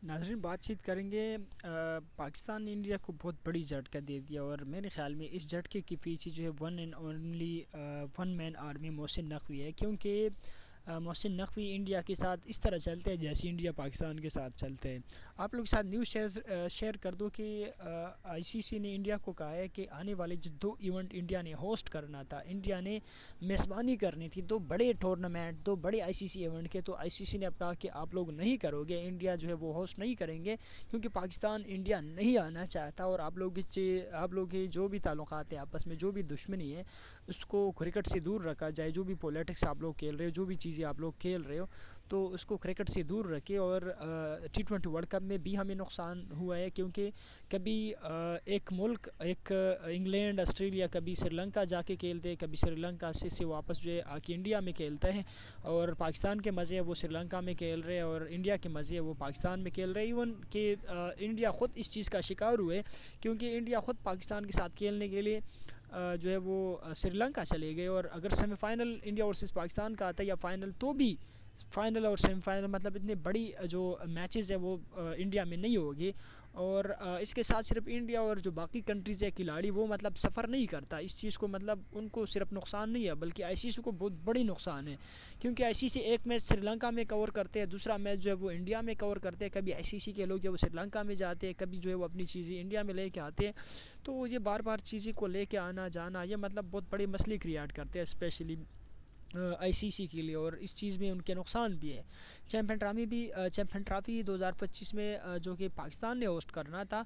ناظرین بات چیت کریں گے پاکستان نے انڈیا کو بہت بڑی جھٹکا دے دیا، اور میرے خیال میں اس جھٹکے کے پیچھے جو ہے one and only one man army Mohsin Naqvi ہے، کیونکہ محسن نقوی انڈیا کے ساتھ اس طرح چلتے ہیں جیسے انڈیا پاکستان کے ساتھ چلتے ہیں۔ آپ لوگ کے ساتھ نیوز شیئر کر دو کہ آئی سی سی نے انڈیا کو کہا ہے کہ آنے والے جو دو ایونٹ انڈیا نے ہوسٹ کرنا تھا، انڈیا نے میزبانی کرنی تھی دو بڑے ٹورنامنٹ، دو بڑے آئی سی سی ایونٹ کے، تو آئی سی سی نے اب کہا کہ آپ لوگ نہیں کرو گے، انڈیا جو ہے وہ ہوسٹ نہیں کریں گے، کیونکہ پاکستان انڈیا نہیں آنا چاہتا، اور آپ لوگ کے جو بھی تعلقات ہیں آپس میں، جو بھی دشمنی ہے اس کو کرکٹ سے دور رکھا جائے، جو بھی پولیٹکس آپ لوگ کھیل رہے ہو، جو بھی چیزیں آپ لوگ کھیل رہے ہو، تو اس کو کرکٹ سے دور رکھے۔ اور T20 ورلڈ کپ میں بھی ہمیں نقصان ہوا ہے، کیونکہ کبھی ایک ملک، ایک انگلینڈ، آسٹریلیا، کبھی سری لنکا جا کے کھیلتے ہیں، کبھی سری لنکا سے واپس جو ہے آ کے انڈیا میں کھیلتا ہے، اور پاکستان کے مزے وہ سری لنکا میں کھیل رہے ہیں، اور انڈیا کے مزے وہ پاکستان میں کھیل رہے ہیں۔ ایون کہ انڈیا خود اس چیز کا شکار ہوئے، کیونکہ انڈیا خود پاکستان کے ساتھ کھیلنے کے لیے جو ہے وہ سری لنکا چلے گئے، اور اگر semi final India versus Pakistan کا آتا ہے یا فائنل، تو بھی فائنل اور سیمی فائنل مطلب اتنے بڑی جو میچز ہے وہ انڈیا میں نہیں ہوگی، اور اس کے ساتھ صرف انڈیا اور جو باقی کنٹریز ہے کھلاڑی وہ مطلب سفر نہیں کرتا اس چیز کو، مطلب ان کو صرف نقصان نہیں ہے بلکہ آئی سی سی کو بہت بڑی نقصان ہے، کیونکہ آئی سی سی ایک میچ سری لنکا میں کور کرتے ہیں، دوسرا میچ جو ہے وہ انڈیا میں کور کرتے ہیں، کبھی آئی سی سی کے لوگ جو وہ سری لنکا میں جاتے ہیں، کبھی جو ہے وہ اپنی چیزیں انڈیا میں لے کے آتے ہیں، تو یہ بار بار چیزیں کو لے کے آنا جانا یہ مطلب بہت بڑے مسئلے کریٹ کرتے ہیں اسپیشلی آئی سی سی کے لیے، اور اس چیز میں ان کے نقصان بھی ہے۔ چیمپئن ٹرافی 2025 میں جو کہ پاکستان نے ہوسٹ کرنا تھا،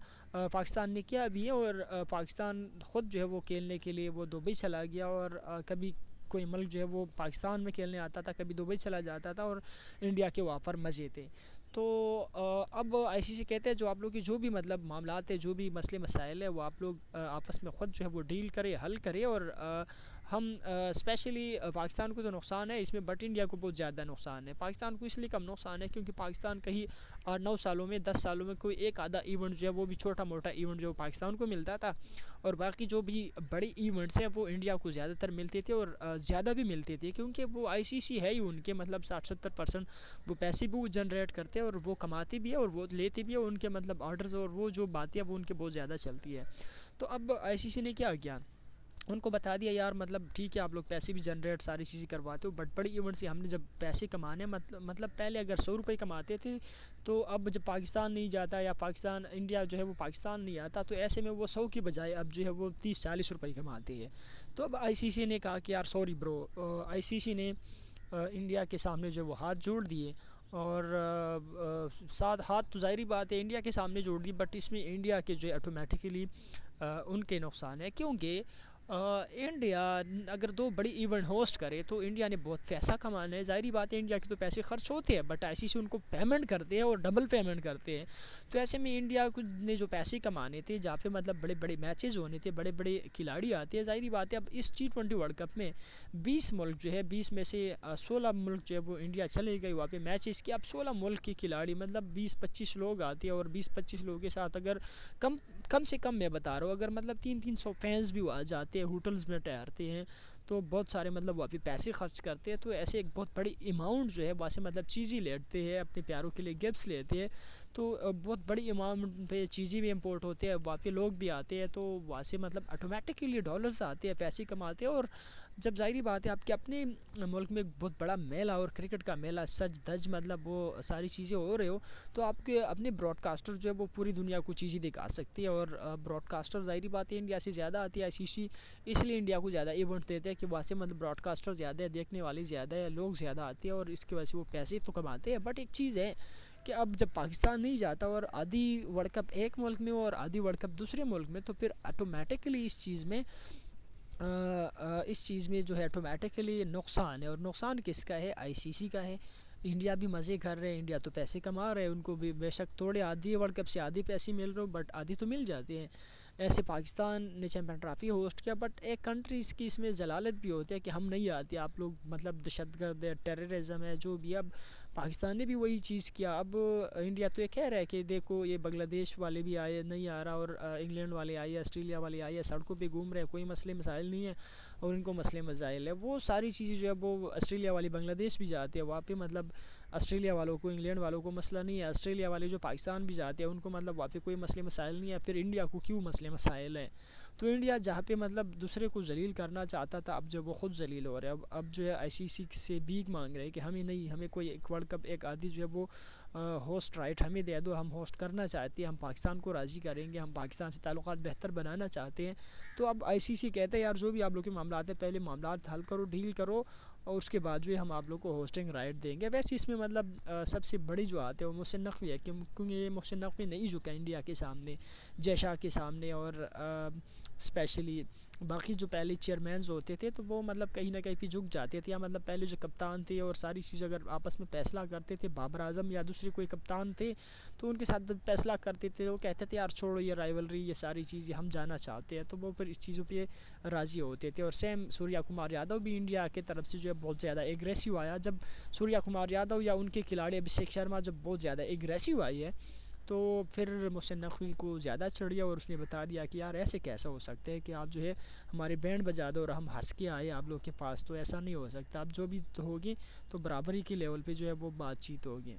پاکستان نے کیا بھی ہے، اور پاکستان خود جو ہے وہ کھیلنے کے لیے وہ دبئی چلا گیا، اور کبھی کوئی ملک جو ہے وہ پاکستان میں کھیلنے آتا تھا، کبھی دبئی چلا جاتا تھا، اور انڈیا کے وہاں پر مزے تھے۔ تو اب آئی سی سی کہتے ہیں جو آپ لوگ کی جو بھی مطلب معاملات ہیں، جو بھی مسئلے مسائل ہیں، وہ آپ لوگ آپس میں خود جو ہے وہ ڈیل کرے، حل کرے، اور ہم اسپیشلی پاکستان کو تو نقصان ہے اس میں، بٹ انڈیا کو بہت زیادہ نقصان ہے۔ پاکستان کو اس لیے کم نقصان ہے کیونکہ پاکستان کہیں 8 9 سالوں میں 10 سالوں میں کوئی ایک آدھا ایونٹ جو ہے وہ بھی چھوٹا موٹا ایونٹ جو پاکستان کو ملتا تھا، اور باقی جو بھی بڑی ایونٹس ہیں وہ انڈیا کو زیادہ تر ملتے تھے، اور زیادہ بھی ملتے تھے، کیونکہ وہ آئی سی سی ہے ہی ان کے مطلب 60 70% وہ پیسے بھی وہ جنریٹ کرتے ہیں، اور وہ کماتے بھی ہیں، اور وہ لیتے بھی ہیں، ان کے مطلب آرڈرز اور وہ جو باتیں وہ ان کے بہت زیادہ چلتی ہے۔ تو اب آئی سی سی نے کیا کیا، ان کو بتا دیا یار مطلب ٹھیک ہے آپ لوگ پیسے بھی جنریٹ ساری چیزیں کرواتے ہو، بٹ بڑی ایونٹ سے ہم نے جب پیسے کمانے مطلب پہلے اگر 100 روپے کماتے تھے، تو اب جب پاکستان نہیں جاتا یا پاکستان انڈیا جو ہے وہ پاکستان نہیں آتا، تو ایسے میں وہ 100 کی بجائے اب جو ہے وہ 30 40 روپے کماتے ہیں۔ تو اب آئی سی سی نے کہا کہ یار سوری برو، آئی سی سی نے انڈیا کے سامنے جو وہ ہاتھ جوڑ دیے، اور ساتھ ہاتھ تو ظاہری بات ہے انڈیا کے سامنے جوڑ دی، بٹ اس میں انڈیا کے جو ہے آٹومیٹیکلی ان کے نقصان ہے، کیونکہ انڈیا اگر دو بڑی ایونٹ ہوسٹ کرے تو انڈیا نے بہت پیسہ کمانا ہے، ظاہری بات ہے انڈیا کے تو پیسے خرچ ہوتے ہیں، بٹ آئی سی سی ان کو پیمنٹ کرتے ہیں اور ڈبل پیمنٹ کرتے ہیں، تو ایسے میں انڈیا کو نے جو پیسے کمانے تھے، جہاں پہ مطلب بڑے بڑے میچز ہونے تھے، بڑے بڑے کھلاڑی آتے ہیں، ظاہری بات ہے اب اس T20 ورلڈ کپ میں 20 ملک جو ہے، 20 میں سے 16 ملک جو ہے وہ انڈیا چلے گئے وہاں پہ میچز کے، اب 16 ملک کے کھلاڑی مطلب 20 25 لوگ آتے ہیں، اور 20 25 لوگوں کے ساتھ اگر کم کم سے کم میں بتا رہا ہوں اگر مطلب 300 فینس بھی آ جاتے ہیں، ہوٹلز میں ٹھہرتے ہیں، تو بہت سارے مطلب وہاں پہ پیسے خرچ کرتے ہیں، تو ایسے ایک بہت بڑی اماؤنٹ جو ہے وہاں سے مطلب چیزیں لیتے ہیں، اپنے پیاروں کے لیے گفٹس لیتے ہیں، تو بہت بڑی اماؤنٹ پہ چیزیں بھی امپورٹ ہوتے ہیں، وہاں پہ لوگ بھی آتے ہیں، تو وہاں سے مطلب آٹومیٹکلی ڈالرز آتے ہیں، پیسے کماتے ہیں، اور جب ظاہری بات ہے آپ کے اپنے ملک میں بہت بڑا میلہ اور کرکٹ کا میلہ سج دج مطلب وہ ساری چیزیں ہو رہے ہو، تو آپ کے اپنے براڈ کاسٹر جو ہے وہ پوری دنیا کو چیزیں دکھا سکتے ہیں، اور براڈ کاسٹر ظاہری بات ہے انڈیا سے زیادہ آتی ہے آئی سی سی، اس لیے انڈیا کو زیادہ ایونٹ دیتے ہیں کہ وہاں سے مطلب براڈ کاسٹر زیادہ ہے، دیکھنے والے زیادہ ہے، لوگ زیادہ آتے ہیں، اور اس کی وجہ سے وہ پیسے تو کماتے ہیں، بٹ ایک چیز ہے کہ اب جب پاکستان نہیں جاتا اور آدھی ورلڈ کپ ایک ملک میں اور آدھی ورلڈ کپ دوسرے ملک میں، تو پھر آٹومیٹکلی اس چیز میں جو ہے آٹومیٹکلی نقصان ہے، اور نقصان کس کا ہے، آئی سی سی کا ہے۔ انڈیا بھی مزے کر رہے ہیں، انڈیا تو پیسے کما رہے ہیں، ان کو بھی بے شک تھوڑے آدھی ورلڈ کپ سے آدھی پیسے مل رہے ہو، بٹ آدھی تو مل جاتے ہیں۔ ایسے پاکستان نے چیمپئن ٹرافی ہوسٹ کیا، بٹ ایک کنٹری اس کی اس میں ضلالت بھی ہوتی ہے کہ ہم نہیں آتے، آپ لوگ مطلب دہشت گرد ہے، ٹیررزم ہے، جو بھی۔ اب پاکستان نے بھی وہی چیز کیا، اب انڈیا تو یہ کہہ رہا ہے کہ دیکھو یہ بنگلہ دیش والے بھی آئے نہیں آ رہا، اور انگلینڈ والے آئے، آسٹریلیا والے آئے، سڑکوں پہ گھوم رہے ہیں، کوئی مسئلے مسائل نہیں ہے، اور ان کو مسئلے مسائل ہے، وہ ساری چیزیں جو ہے وہ آسٹریلیا والی بنگلہ دیش بھی جاتے ہیں، وہاں پہ مطلب آسٹریلیا والوں کو، انگلینڈ والوں کو مسئلہ نہیں ہے، آسٹریلیا والے جو پاکستان بھی جاتے ہیں ان کو مطلب وہاں پہ کوئی مسئلے مسائل نہیں ہے، پھر انڈیا کو کیوں مسئلے مسائل ہیں؟ تو انڈیا جہاں پہ مطلب دوسرے کو ذلیل کرنا چاہتا تھا، اب جو وہ خود ذلیل ہو رہا ہے، اب جو ہے آئی سی سی سے بھیک مانگ رہے ہیں کہ ہمیں نہیں، ہمیں کوئی ایک ورلڈ کپ ایک آدھی جو ہے وہ ہوسٹ رائٹ ہمیں دے دو، ہم ہوسٹ کرنا چاہتے ہیں، ہم پاکستان کو راضی کریں گے، ہم پاکستان سے تعلقات بہتر بنانا چاہتے ہیں۔ تو اب آئی سی سی کہتے ہیں یار جو بھی آپ لوگ کے معاملات ہیں پہلے معاملات حل کرو، ڈیل کرو، اور اس کے بعد جو ہے ہم آپ لوگ کو ہوسٹنگ رائٹ دیں گے۔ ویسے اس میں مطلب سب سے بڑی جو آتے ہے وہ محسن نقوی ہے، کیونکہ یہ محسن نقوی نہیں جھکا انڈیا کے سامنے، جے شاہ کے سامنے، اور اسپیشلی باقی جو پہلے چیئرمینز ہوتے تھے تو وہ مطلب کہیں نہ کہیں پہ جھک جاتے تھے، یا مطلب پہلے جو کپتان تھے اور ساری چیز اگر آپس میں فیصلہ کرتے تھے، بابر اعظم یا دوسرے کوئی کپتان تھے تو ان کے ساتھ فیصلہ کرتے تھے، وہ کہتے تھے یار چھوڑو یہ رائیولری، یہ ساری چیزیں ہم جانا چاہتے ہیں، تو وہ پھر اس چیزوں پہ راضی ہوتے تھے۔ اور سیم سوریا کمار یادو بھی انڈیا کی طرف سے جو ہے بہت زیادہ ایگریسو آیا، جب سوریا کمار یادو یا ان کے کھلاڑی ابھیشیک شرما جب بہت زیادہ ایگریسو آئی ہے تو پھر محسن نقوی کو زیادہ چڑھ گیا، اور اس نے بتا دیا کہ یار ایسے کیسا ہو سکتا ہے کہ آپ جو ہے ہمارے بینڈ بجا دو اور ہم ہنس کے آئے آپ لوگ کے پاس، تو ایسا نہیں ہو سکتا، اب جو بھی ہوگی تو برابری کے لیول پہ جو ہے وہ بات چیت ہوگی۔